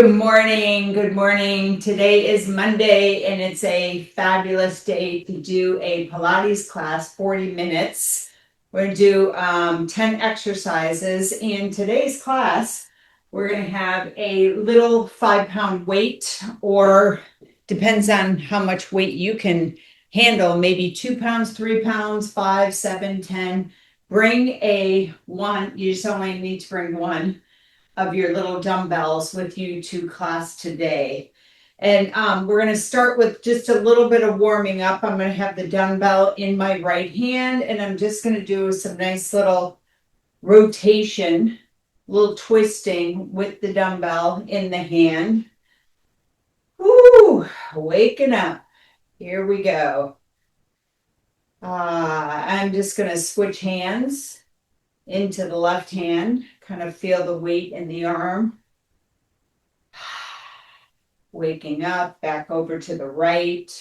Good morning. Good morning. Today is Monday and it's a fabulous day to do a Pilates class, 40 minutes. We're going to do 10 exercises. In today's class, we're going to have a little 5-pound weight, or depends on how much weight you can handle, maybe 2 pounds, 3 pounds, 5, 7, 10. Bring a one. You just only need to bring one of your little dumbbells with you to class today. And we're going to start with just a little bit of warming up. I'm going to have the dumbbell in my right hand, and I'm just going to do some nice little rotation, little twisting with the dumbbell in the hand. Woo, waking up. Here we go. I'm just going to switch hands into the left hand, kind of feel the weight in the arm. Waking up, back over to the right.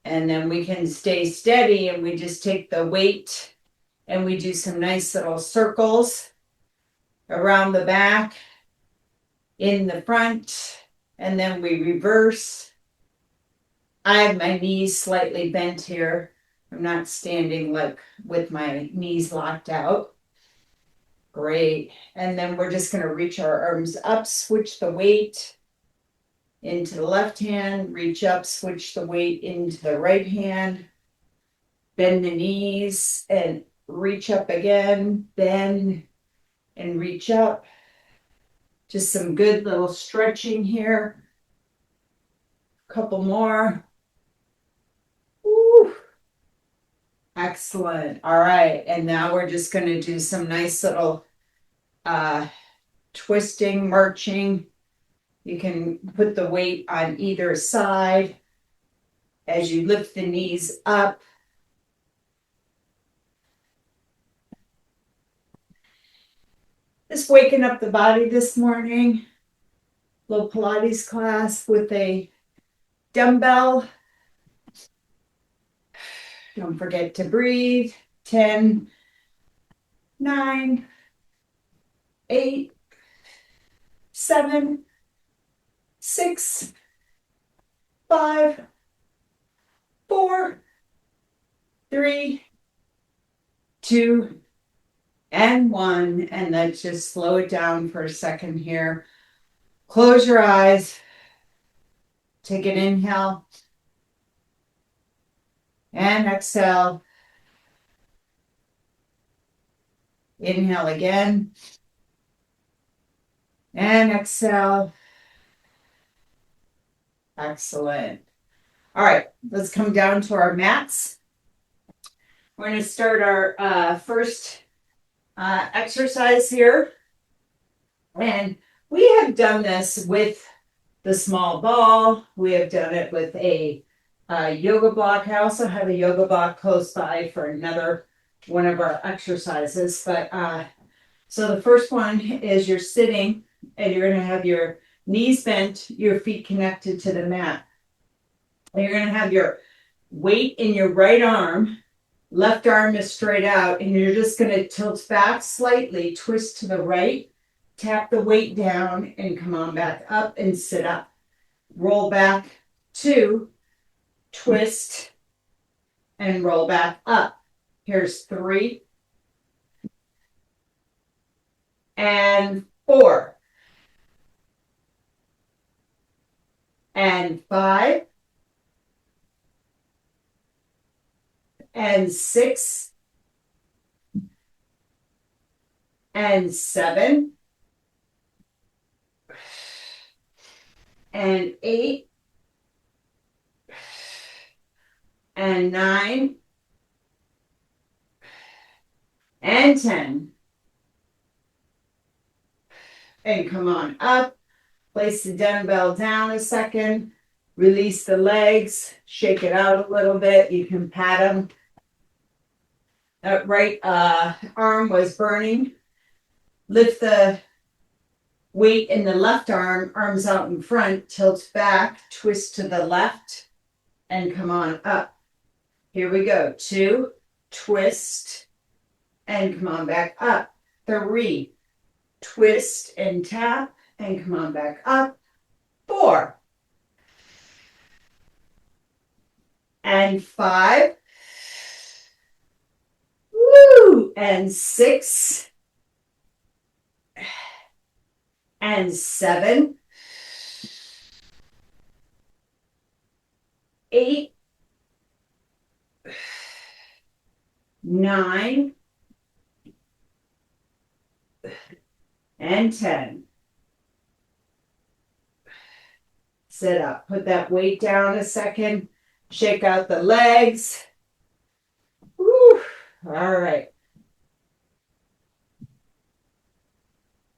And then we can stay steady and we just take the weight and we do some nice little circles around the back, in the front, and then we reverse. I have my knees slightly bent here. I'm not standing like with my knees locked out. Great. And then we're just going to reach our arms up, switch the weight into the left hand, reach up, switch the weight into the right hand, bend the knees and reach up again, bend and reach up. Just some good little stretching here. A couple more. Woo. Excellent. All right. And now we're just going to do some nice little twisting, marching. You can put the weight on either side as you lift the knees up. Just waking up the body this morning. Little Pilates class with a dumbbell. Don't forget to breathe. 10, 9, 8, 7, 6, 5, 4, 3, 2, and 1. And let's just slow it down for a second here. Close your eyes. Take an inhale. And exhale. Inhale again. And exhale. Excellent. All right, let's come down to our mats. We're going to start our first exercise here. And we have done this with the small ball. We have done it with a yoga block. I also have a yoga block close by for another one of our exercises. But so the first one is you're sitting and you're going to have your knees bent, your feet connected to the mat. And you're going to have your weight in your right arm. Left arm is straight out, and you're just going to tilt back slightly, twist to the right, tap the weight down, and come on back up and sit up. Roll back 2, twist, and roll back up. Here's 3, and 4, and 5, and 6, and 7, and 8, and 9, and 10. And come on up. Place the dumbbell down a second. Release the legs. Shake it out a little bit. You can pat them. That right arm was burning. Lift the weight in the left arm, arms out in front, tilt back, twist to the left, and come on up. Here we go. 2, twist, and come on back up. 3, twist and tap, And come on back up. 4. And 5. Woo! And 6. And 7. 8. 9. And 10. Sit up. Put that weight down a second. Shake out the legs. Woo. All right.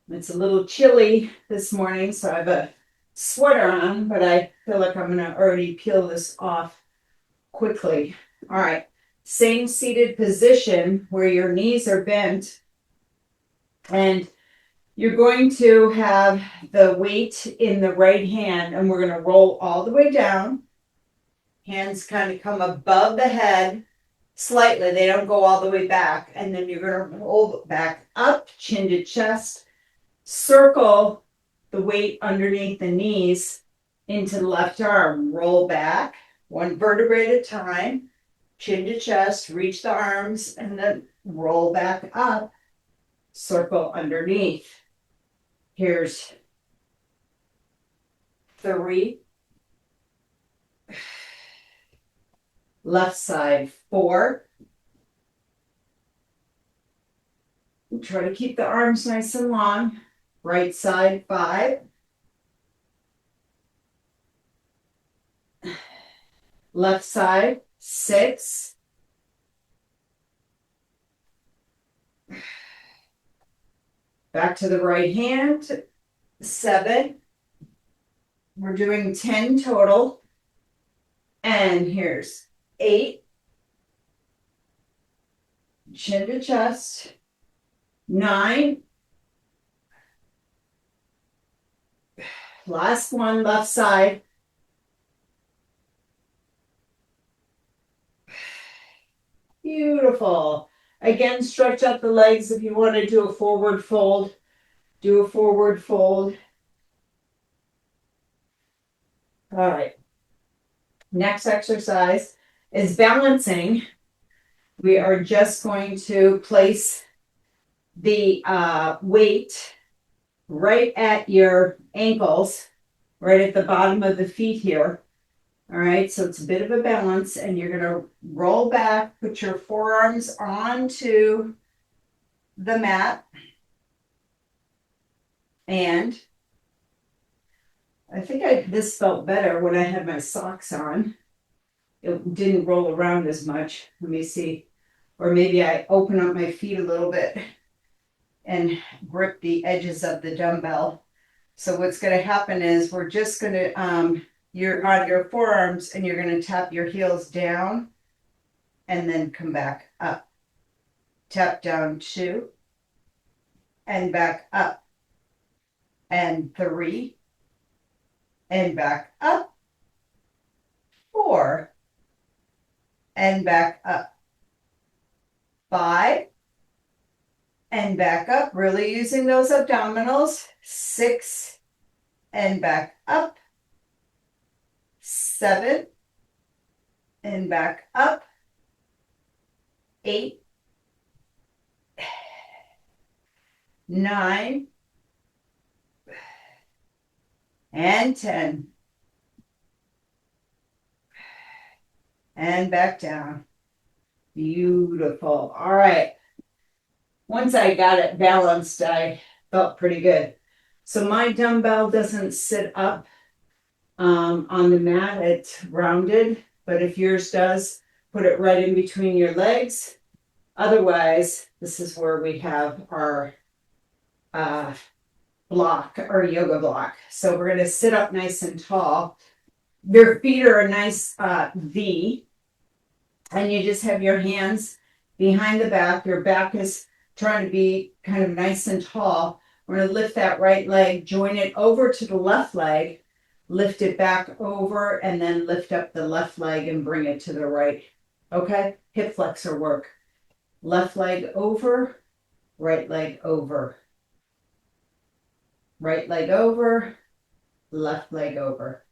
It's a little chilly this morning, so I have a sweater on, but I feel like I'm going to already peel this off quickly. All right. Same seated position where your knees are bent, and you're going to have the weight in the right hand, and we're going to roll all the way down. Hands kind of come above the head slightly. They don't go all the way back. And then you're going to roll back up, chin to chest. Circle the weight underneath the knees into the left arm. Roll back, one vertebrae at a time, chin to chest, reach the arms, and then roll back up, circle underneath. Here's 3. Left side, 4. Try to keep the arms nice and long. Right side, 5. Left side, 6. Back to the right hand, 7. We're doing 10 total. And here's 8. Chin to chest. 9. Last one, left side. Beautiful. Again, stretch out the legs if you want to do a forward fold. Do a forward fold. All right. Next exercise is balancing. We are just going to place the weight right at your ankles, right at the bottom of the feet here. All right, so it's a bit of a balance, and you're going to roll back, put your forearms onto the mat, and I think this felt better when I had my socks on. It didn't roll around as much. Let me see. Or maybe I open up my feet a little bit and grip the edges of the dumbbell. So what's going to happen is we're just going to, you're on your forearms and you're going to tap your heels down and then come back up. Tap down 2 and back up. And 3 and back up. 4 and back up. 5 and back up, really using those abdominals. 6 and back up. 7 and back up. 8, 9, and 10. And back down. Beautiful. All right. Once I got it balanced, I felt pretty good. So my dumbbell doesn't sit up on the mat. It's rounded, but if yours does, put it right in between your legs. Otherwise, this is where we have our block, our yoga block. So we're going to sit up nice and tall. Your feet are a nice V, and you just have your hands behind the back. Your back is trying to be kind of nice and tall. We're going to lift that right leg, join it over to the left leg, lift it back over, and then lift up the left leg and bring it to the right. Okay? Hip flexor work. Left leg over, right leg over. Right leg over, left leg over.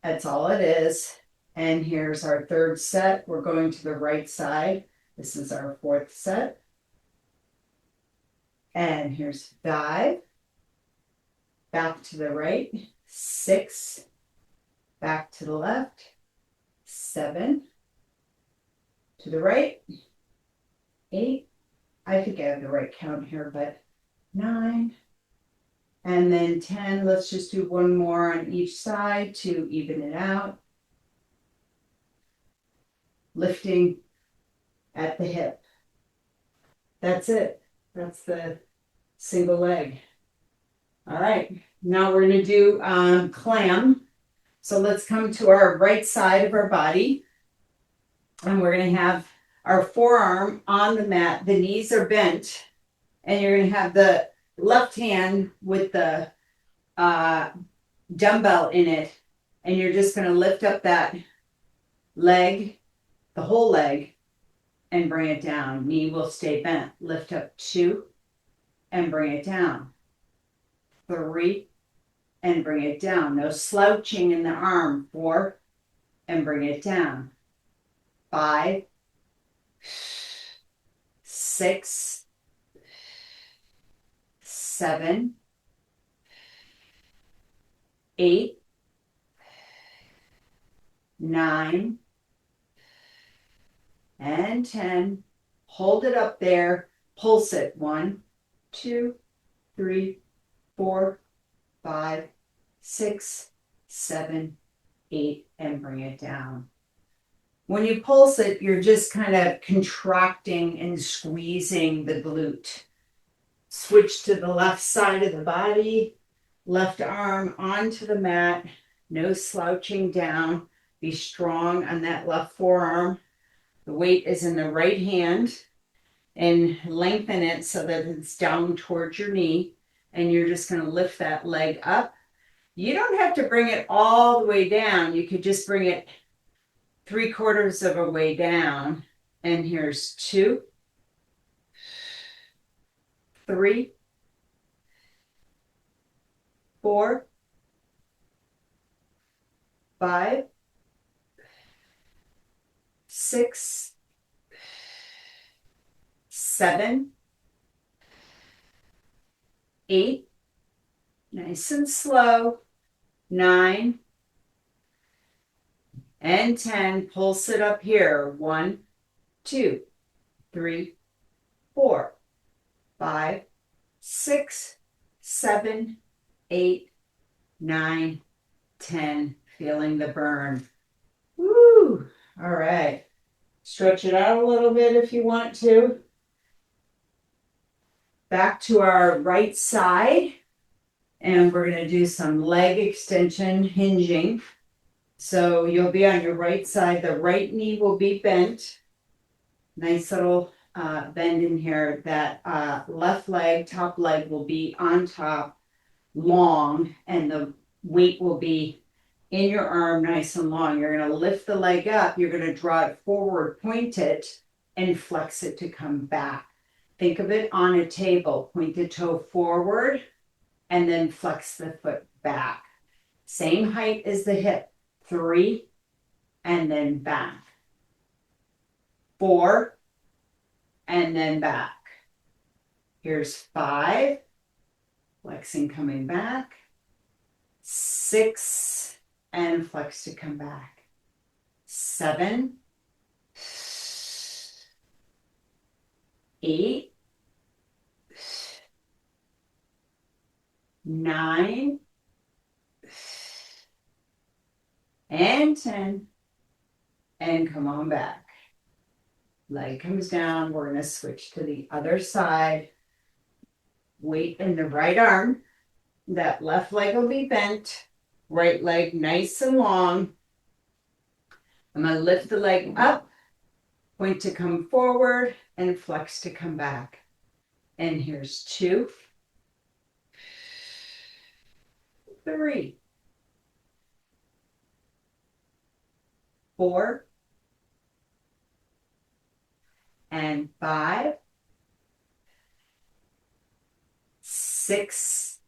That's all it is. And here's our third set. We're going to the right side. This is our fourth set. And here's 5. Back to the right. 6. Back to the left. 7. To the right. 8. I think I have the right count here, but 9. And then 10. Let's just do one more on each side to even it out. Lifting at the hip. That's it. That's the single leg. All right. Now we're going to do clam. So let's come to our right side of our body. And we're going to have our forearm on the mat. The knees are bent. And you're going to have the left hand with the dumbbell in it. And you're just going to lift up that leg, the whole leg, and bring it down. Knee will stay bent. Lift up 2 and bring it down. 3 and bring it down. No slouching in the arm. 4 and bring it down. 5, 6, 7, 8, 9, and 10. Hold it up there. Pulse it. 1, 2, 3, 4, 5, 6, 7, 8, and bring it down. When you pulse it, you're just kind of contracting and squeezing the glute. Switch to the left side of the body, left arm onto the mat, no slouching down. Be strong on that left forearm. The weight is in the right hand, and lengthen it so that it's down towards your knee, and you're just going to lift that leg up. You don't have to bring it all the way down. You could just bring it 3/4 of a way down. And here's 2, 3, 4, 5, 6, 7, 8, nice and slow, 9, and 10. Pulse it up here. 1, 2, 3, 4, 5, 6, 7, 8, 9, 10. Feeling the burn. Woo! All right. Stretch it out a little bit if you want to. Back to our right side. And we're going to do some leg extension hinging. So you'll be on your right side. The right knee will be bent. Nice little bend in here. That left leg, top leg will be on top, long, and the weight will be in your arm, nice and long. You're going to lift the leg up. You're going to draw it forward, point it, and flex it to come back. Think of it on a table. Point the toe forward, and then flex the foot back. Same height as the hip. 3, and then back. 4, and then back. Here's 5, flexing, coming back. 6, and flex to come back. 7, 8, 9, and 10, and come on back. Leg comes down. We're going to switch to the other side. Weight in the right arm. That left leg will be bent. Right leg nice and long. I'm going to lift the leg up, point to come forward, and flex to come back. And here's 2, 3, 4, and 5, 6,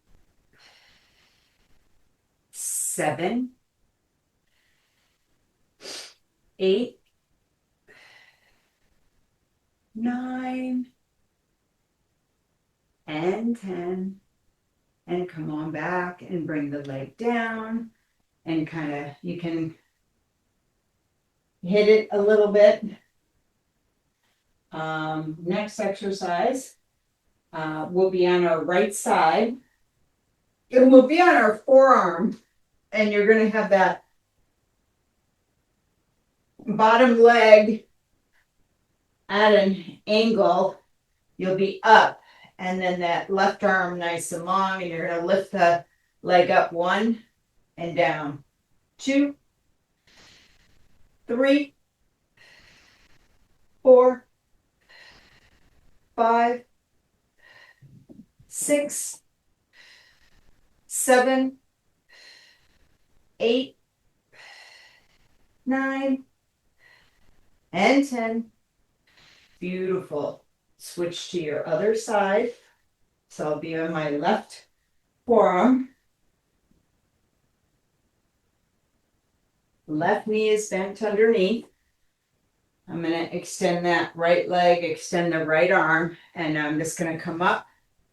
7, 8, 9, and 10. And come on back and bring the leg down and kind of, you can hit it a little bit. Next exercise will be on our right side. It will be on our forearm, and you're going to have that bottom leg at an angle. You'll be up, and then that left arm nice and long, and you're going to lift the leg up 1 and down, 2, 3, 4, 5, 6, 7, 8, 9, and 10. Beautiful. Switch to your other side. So I'll be on my left forearm. Left knee is bent underneath. I'm going to extend that right leg, extend the right arm, and I'm just going to come up,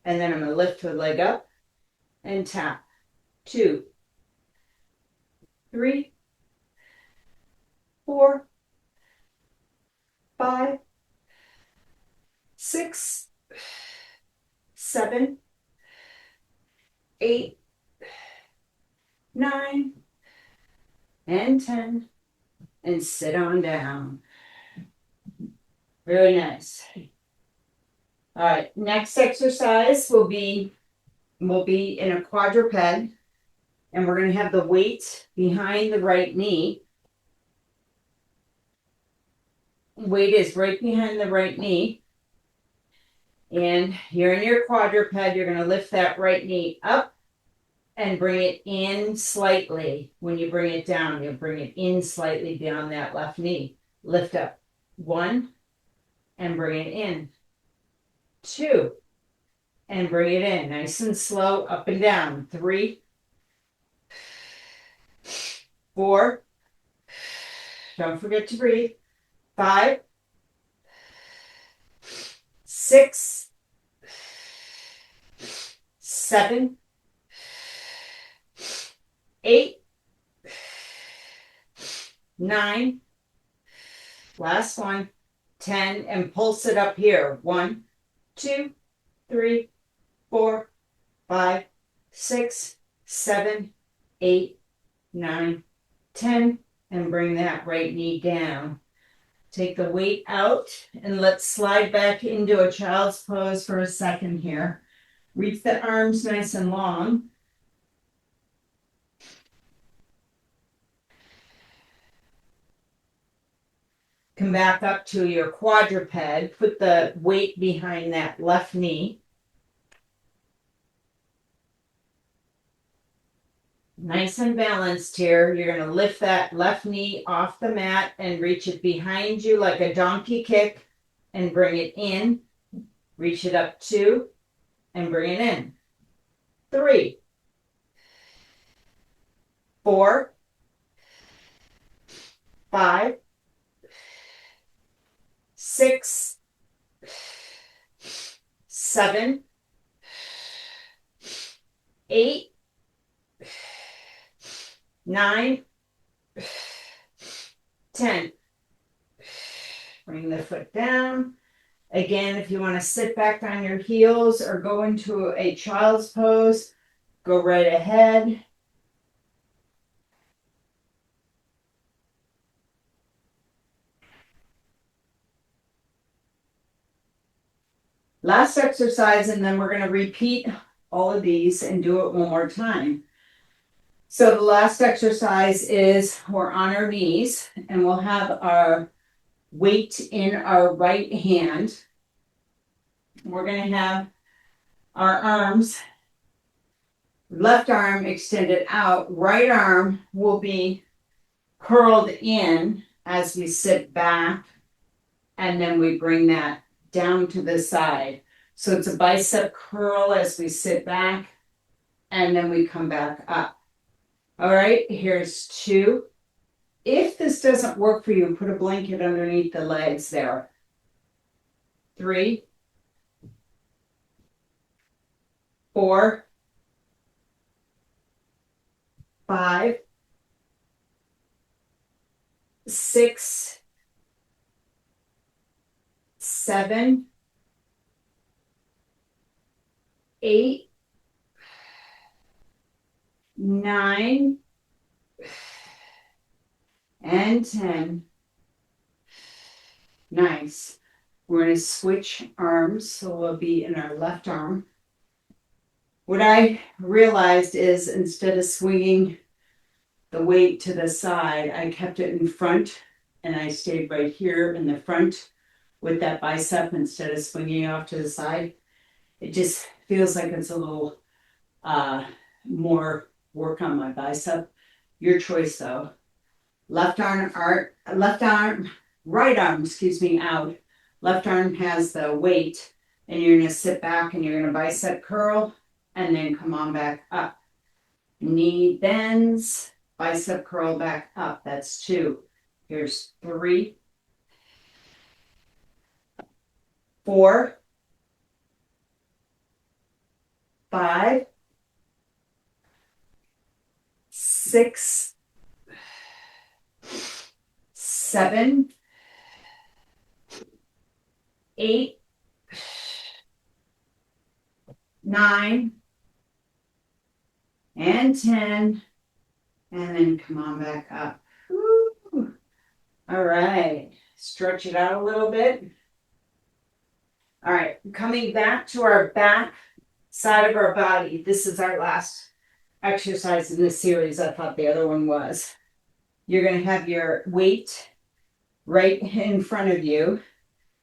and then I'm going to lift the leg up and tap. 2, 3, 4, 5, 6, 7, 8, 9, and 10, and sit on down. Very nice. All right, next exercise will be in a quadruped, and we're going to have the weight behind the right knee. Weight is right behind the right knee. And you're in your quadruped, you're going to lift that right knee up and bring it in slightly. When you bring it down, you'll bring it in slightly down that left knee. Lift up 1 and bring it in. 2 and bring it in. Nice and slow, up and down. 3, 4, don't forget to breathe. 5, 6, 7, 8, 9, last one, 10, and pulse it up here. 1, 2, 3, 4, 5, 6, 7, 8, 9, 10, and bring that right knee down. Take the weight out, and let's slide back into a child's pose for a second here. Reach the arms nice and long. Come back up to your quadruped. Put the weight behind that left knee. Nice and balanced here. You're going to lift that left knee off the mat and reach it behind you like a donkey kick and bring it in. Reach it up 2 and bring it in. 3, 4, 5, 6, 7, 8, 9, 10. Bring the foot down. Again, if you want to sit back on your heels or go into a child's pose, go right ahead. Last exercise, and then we're going to repeat all of these and do it one more time. So the last exercise is we're on our knees, and we'll have our weight in our right hand. We're going to have our arms, left arm extended out, right arm will be curled in as we sit back, and then we bring that down to the side. So it's a bicep curl as we sit back, and then we come back up. All right, here's 2. If this doesn't work for you, put a blanket underneath the legs there. 3, 4, 5, 6, 7, 8, 9, and 10. Nice. We're going to switch arms, so we'll be in our left arm. What I realized is instead of swinging the weight to the side, I kept it in front, and I stayed right here in the front with that bicep instead of swinging off to the side. It just feels like it's a little more work on my bicep. Your choice though. Right arm, out. Left arm has the weight, and you're going to sit back and you're going to bicep curl and then come on back up. Knee bends, bicep curl back up. That's 2. Here's 3, 4, 5, 6, 7, 8, 9, and 10, and then come on back up. Woo. All right, stretch it out a little bit. All right, coming back to our back side of our body. This is our last exercise in this series. I thought the other one was. You're going to have your weight right in front of you.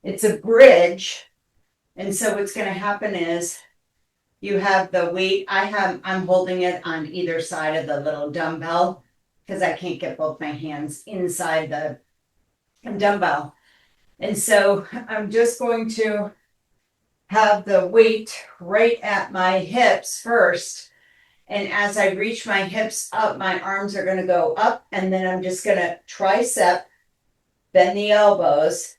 It's a bridge. And so what's going to happen is you have the weight. I'm holding it on either side of the little dumbbell because I can't get both my hands inside the dumbbell. And so I'm just going to have the weight right at my hips first. And as I reach my hips up, my arms are going to go up, and then I'm just going to tricep, bend the elbows,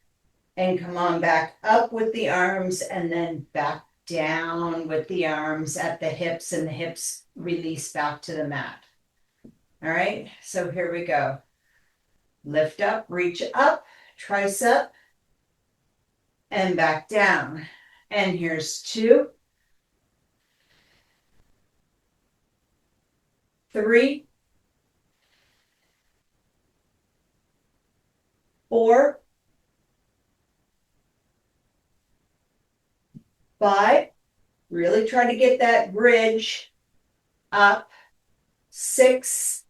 and come on back up with the arms, and then back down with the arms at the hips, and the hips release back to the mat. All right, so here we go. Lift up, reach up, tricep, and back down. And here's 2, 3, 4, 5. Really try to get that bridge up. 6,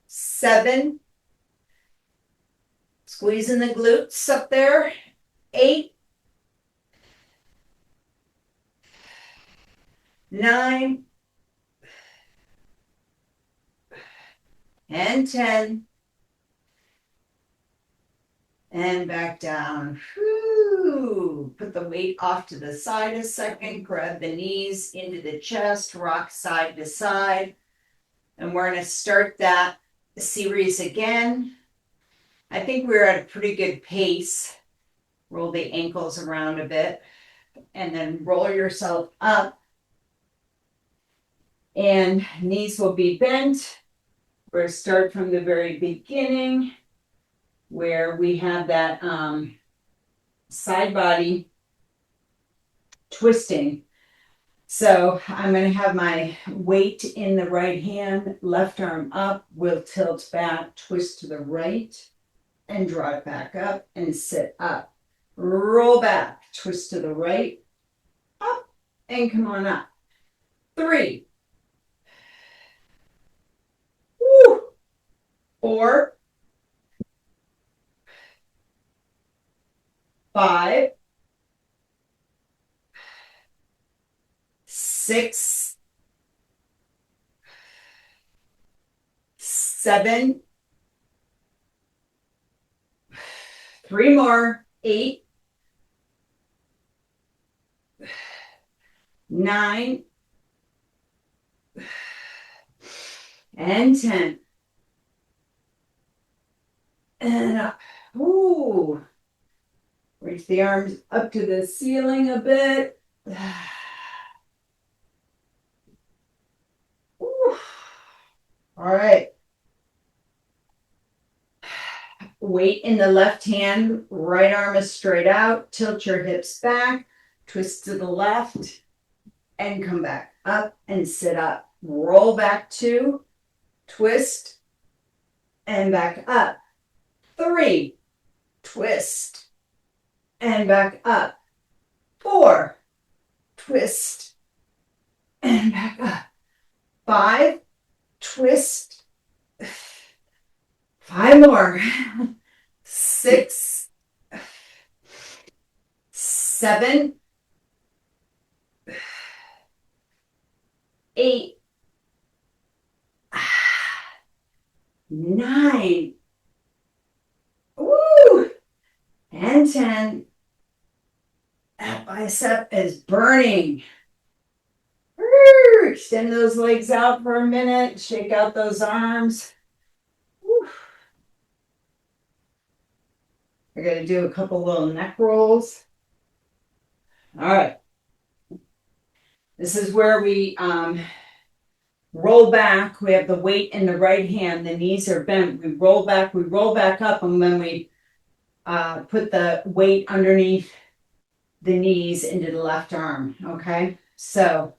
7, squeezing the glutes up there. 8, 9, and 10. And back down. Whew. Put the weight off to the side a second. Grab the knees into the chest. Rock side to side. And we're going to start that series again. I think we're at a pretty good pace. Roll the ankles around a bit. And then roll yourself up. And knees will be bent. We're going to start from the very beginning, where we have that side body twisting. So I'm going to have my weight in the right hand, left arm up, will tilt back, twist to the right, and draw it back up and sit up. Roll back, twist to the right, up, and come on up. 3, 4, 5, 6, 7, 3 more, 8, 9, and 10. And up. Ooh. Reach the arms up to the ceiling a bit. Ooh. All right. Weight in the left hand, right arm is straight out. Tilt your hips back, twist to the left, and come back up and sit up. Roll back 2, twist, and back up. 3, twist, and back up. 4, twist, and back up. 5, twist. 5 more. 6, 7, 8, 9. Woo! And 10. That bicep is burning. Woo! Extend those legs out for a minute. Shake out those arms. Woo. We're going to do a couple little neck rolls. All right. This is where we roll back. We have the weight in the right hand. The knees are bent. We roll back up, and then we put the weight underneath the knees into the left arm. Okay, so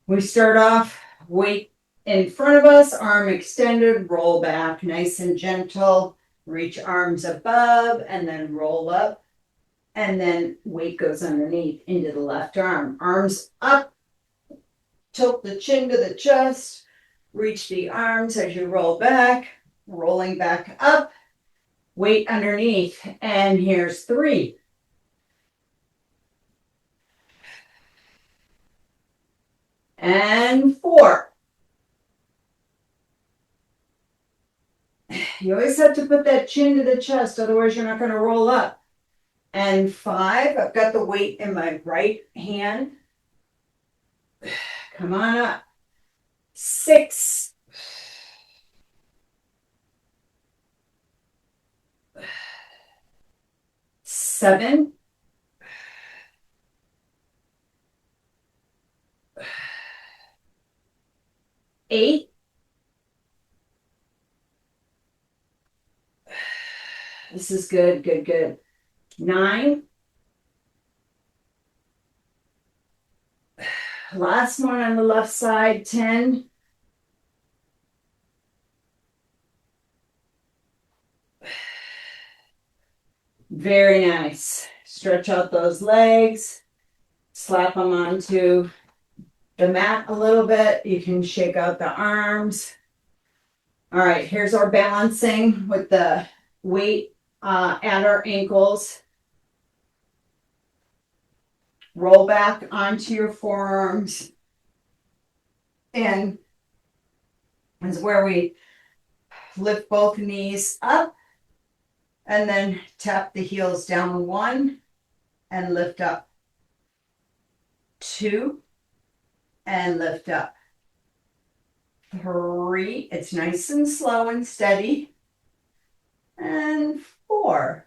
we start off, weight in front of us, arm extended, roll back, nice and gentle. Reach arms above, and then roll up, and then weight goes underneath into the left arm. Arms up. Tilt the chin to the chest, reach the arms as you roll back, rolling back up, weight underneath, and here's 3. And 4. You always have to put that chin to the chest, otherwise you're not going to roll up. And 5, I've got the weight in my right hand. Come on up. 6. 7. 8. This is good, good, good. 9. Last one on the left side, 10. Very nice. Stretch out those legs. Slap them onto the mat a little bit. You can shake out the arms. All right, here's our balancing with the weight at our ankles. Roll back onto your forearms. And this is where we lift both knees up and then tap the heels down. 1 and lift up. 2 and lift up. 3, it's nice and slow and steady. And 4.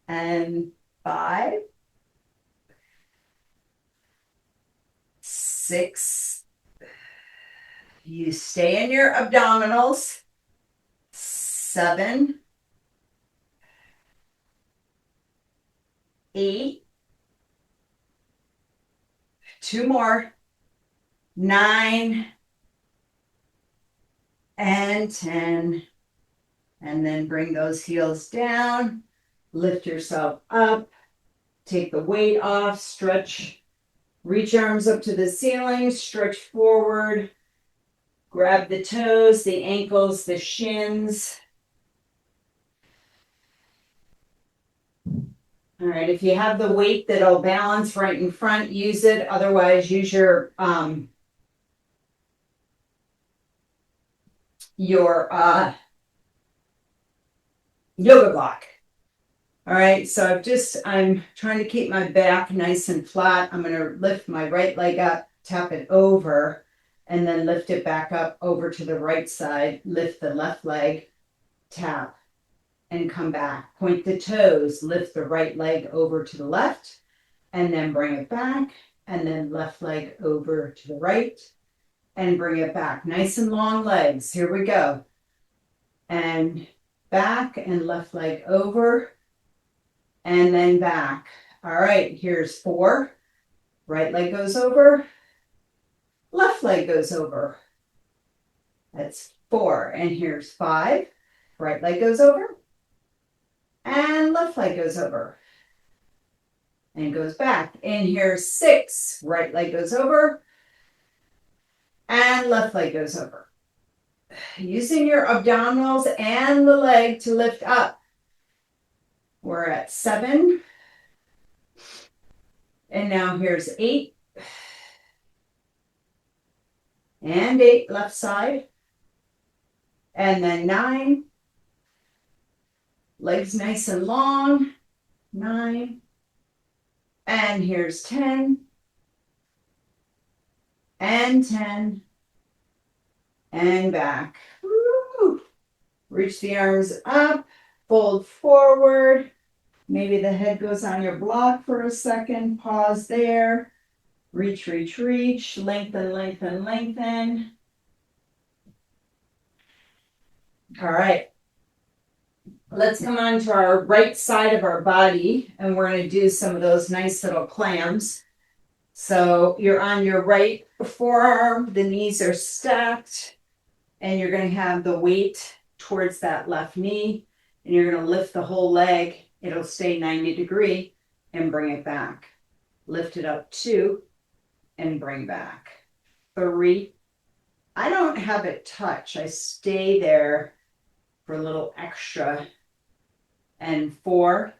And 5. 6. You stay in your abdominals. 7. 8. 2 more. 9. And 10. And then bring those heels down. Lift yourself up. Take the weight off. Stretch. Reach arms up to the ceiling. Stretch forward. Grab the toes, the ankles, the shins. All right, if you have the weight that'll balance right in front, use it. Otherwise, use your yoga block. All right, so I'm trying to keep my back nice and flat. I'm going to lift my right leg up, tap it over, and then lift it back up over to the right side. Lift the left leg, tap, and come back. Point the toes, lift the right leg over to the left, and then bring it back, and then left leg over to the right, and bring it back. Nice and long legs. Here we go. And back, and left leg over, and then back. All right, here's 4. Right leg goes over, left leg goes over. That's 4. And here's 5. Right leg goes over, and left leg goes over. And goes back. And here's 6. Right leg goes over, and left leg goes over. Using your abdominals and the leg to lift up. We're at 7. And now here's 8. And 8 left side. And then 9. Legs nice and long. 9. And here's 10. And 10. And back. Woo! Reach the arms up. Fold forward. Maybe the head goes on your block for a second. Pause there. Reach, reach, reach. Lengthen, lengthen, lengthen. All right. Let's come on to our right side of our body, and we're going to do some of those nice little clams. So you're on your right forearm. The knees are stacked, and you're going to have the weight towards that left knee, and you're going to lift the whole leg. It'll stay 90 degree and bring it back. Lift it up 2 and bring back. 3. I don't have it touch. I stay there for a little extra. And 4.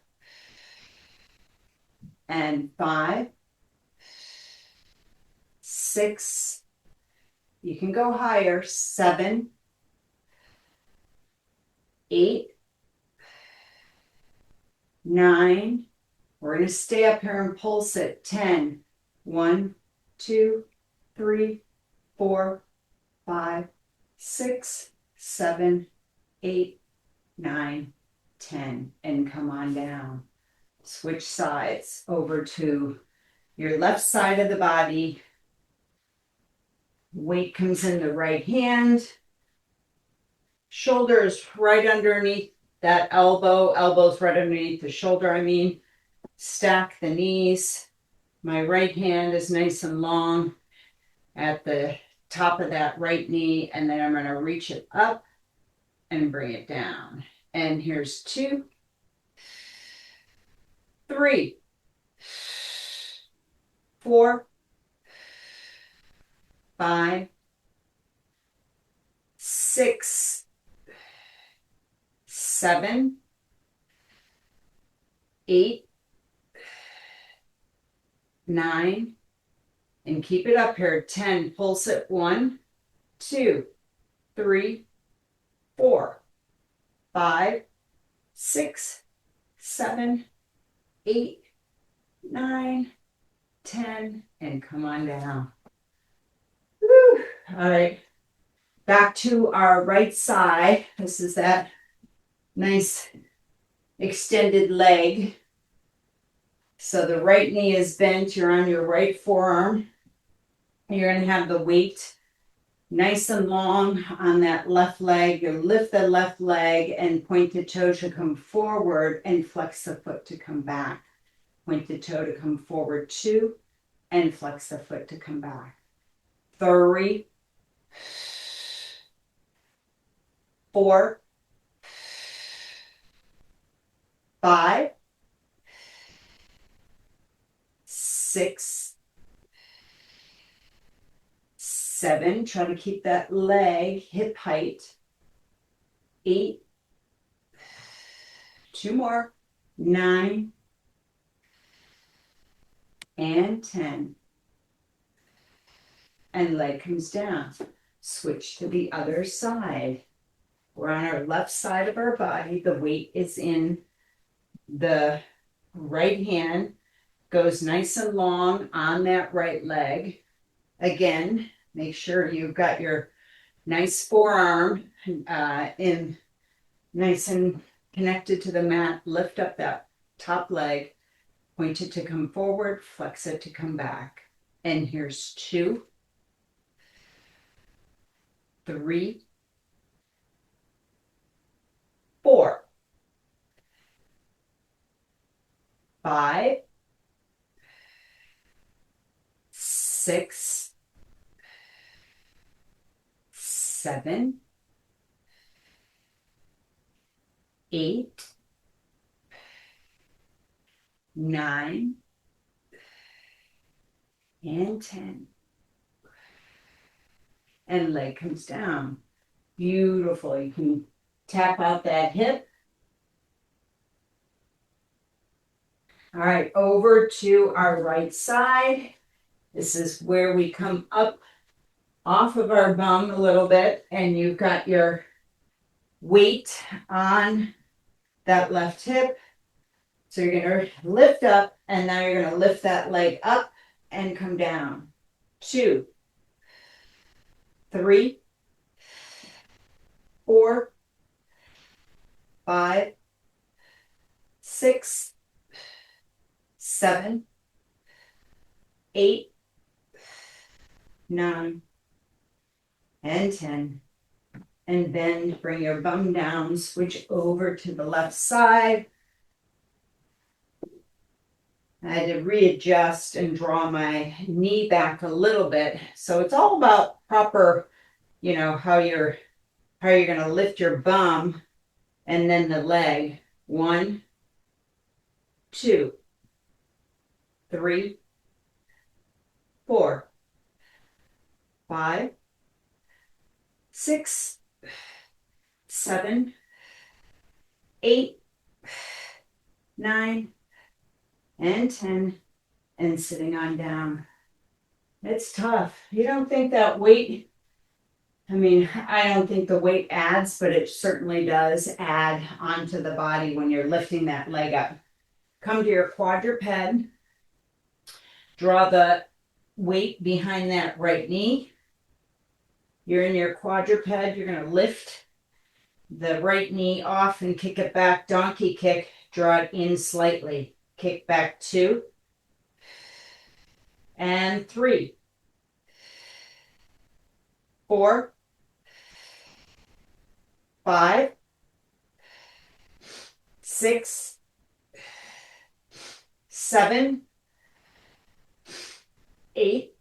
And 5. 6. You can go higher. 7. 8. 9. We're going to stay up here and pulse it. 10. 1, 2, 3, 4, 5, 6, 7, 8, 9, 10. And come on down. Switch sides over to your left side of the body. Weight comes in the right hand. Shoulders right underneath that elbow. Elbows right underneath the shoulder, I mean. Stack the knees. My right hand is nice and long at the top of that right knee, and then I'm going to reach it up and bring it down. And here's 2, 3, 4, 5, 6, 7, 8, 9, and keep it up here. 10. Pulse it. 1, 2, 3, 4, 5, 6, 7, 8, 9, 10, and come on down. Woo. All right. Back to our right side. This is that nice extended leg. So the right knee is bent. You're on your right forearm. You're going to have the weight nice and long on that left leg. You lift the left leg and point the toe to come forward and flex the foot to come back. Point the toe to come forward 2 and flex the foot to come back. 3, 4, 5, 6, 7. Try to keep that leg hip height. 8. 2 more. 9. And 10. And leg comes down. Switch to the other side. We're on our left side of our body. The weight is in the right hand. Goes nice and long on that right leg. Again, Make sure you've got your nice forearm in nice and connected to the mat. Lift up that top leg, point it to come forward, flex it to come back. And here's 2, 3, 4, 5, 6, 7, 8, 9, and 10. And leg comes down. Beautiful. You can tap out that hip. All right, over to our right side. This is where we come up off of our bum a little bit, and you've got your weight on that left hip. So you're going to lift up, and now you're going to lift that leg up and come down. 2, 3, 4, 5, 6, 7, 8, 9, and 10. And then bring your bum down, switch over to the left side. I had to readjust and draw my knee back a little bit. So it's all about proper, how you're going to lift your bum and then the leg. 1, 2, 3, 4, 5, 6, 7, 8, 9, and 10, and sitting on down. It's tough. You don't think that weight, I don't think the weight adds, but it certainly does add onto the body when you're lifting that leg up. Come to your quadruped. Draw the weight behind that right knee. You're in your quadruped. You're going to lift the right knee off and kick it back. Donkey kick. Draw it in slightly. Kick back 2 and 3, 4, 5, 6, 7, 8,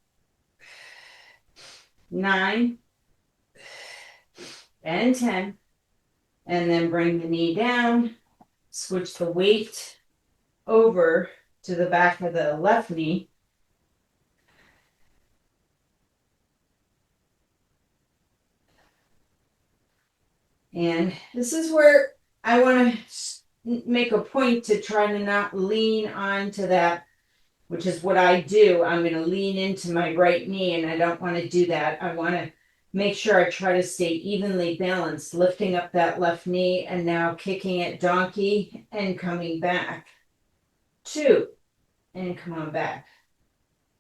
9, and 10. And then bring the knee down. Switch the weight over to the back of the left knee. And this is where I want to make a point to try to not lean onto that, which is what I do. I'm going to lean into my right knee, and I don't want to do that. I want to make sure I try to stay evenly balanced, lifting up that left knee and now kicking it donkey and coming back. 2, and come on back.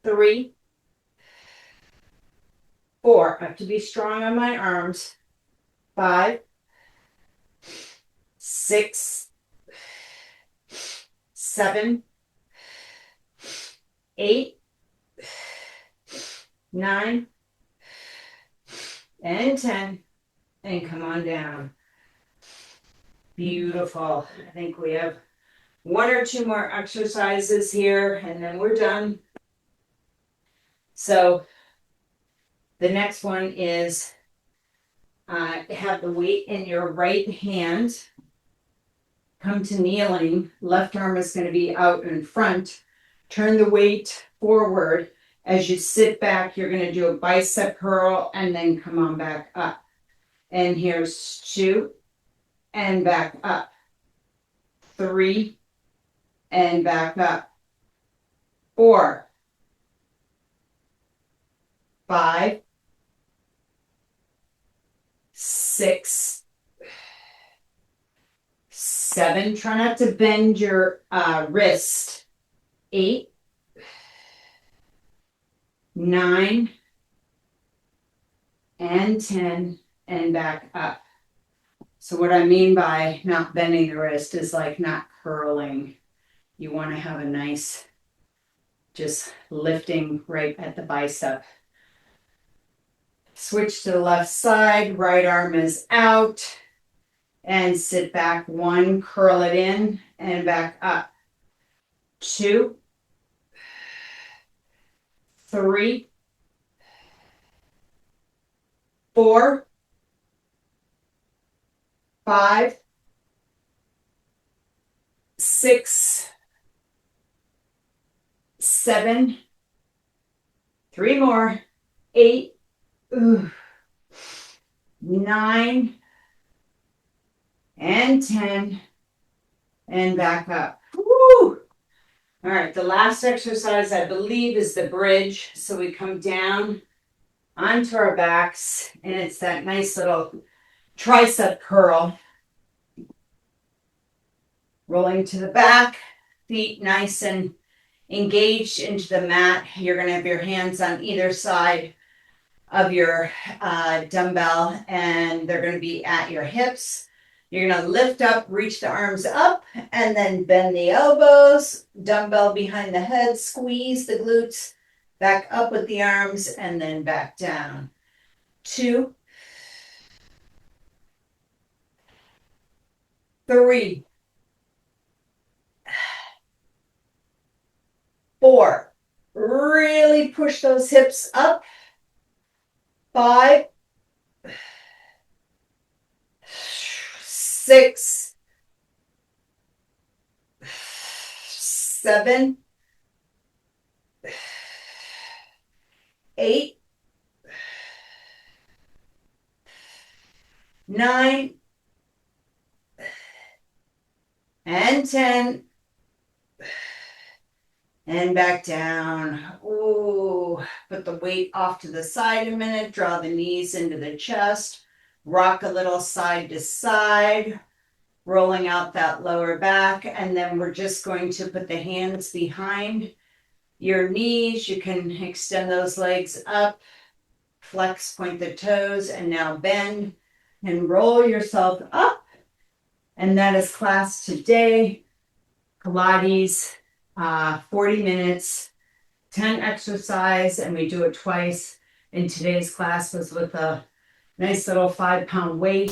3, 4. I have to be strong on my arms. 5, 6, 7, 8, 9, and 10. And come on down. Beautiful. I think we have 1 or 2 more exercises here, and then we're done. So the next one is have the weight in your right hand. Come to kneeling. Left arm is going to be out in front. Turn the weight forward. As you sit back, you're going to do a bicep curl and then come on back up. And here's 2 and back up. 3 and back up. 4, 5, 6, 7. Try not to bend your wrist. 8, 9, and 10 and back up. So what I mean by not bending the wrist is like not curling. You want to have a nice, just lifting right at the bicep. Switch to the left side, right arm is out, and sit back. 1, curl it in and back up. 2, 3, 4, 5, 6, 7, 3 more, 8, 9, and 10, and back up. Woo! All right, the last exercise I believe is the bridge. So we come down onto our backs, and it's that nice little tricep curl. Rolling to the back, feet nice and engaged into the mat. You're going to have your hands on either side of your dumbbell, and they're going to be at your hips. You're going to lift up, reach the arms up, and then bend the elbows, dumbbell behind the head, squeeze the glutes, back up with the arms, and then back down. 2, 3, 4. Really push those hips up. 5, 6, 7, 8, 9, and 10, and back down. Ooh, put the weight off to the side a minute, draw the knees into the chest, rock a little side to side, rolling out that lower back, and then we're just going to put the hands behind your knees. You can extend those legs up, flex, point the toes, and now bend and roll yourself up. And that is class today. Pilates, 40 minutes, 10 exercise, and we do it twice. And today's class was with a nice little 5-pound weight.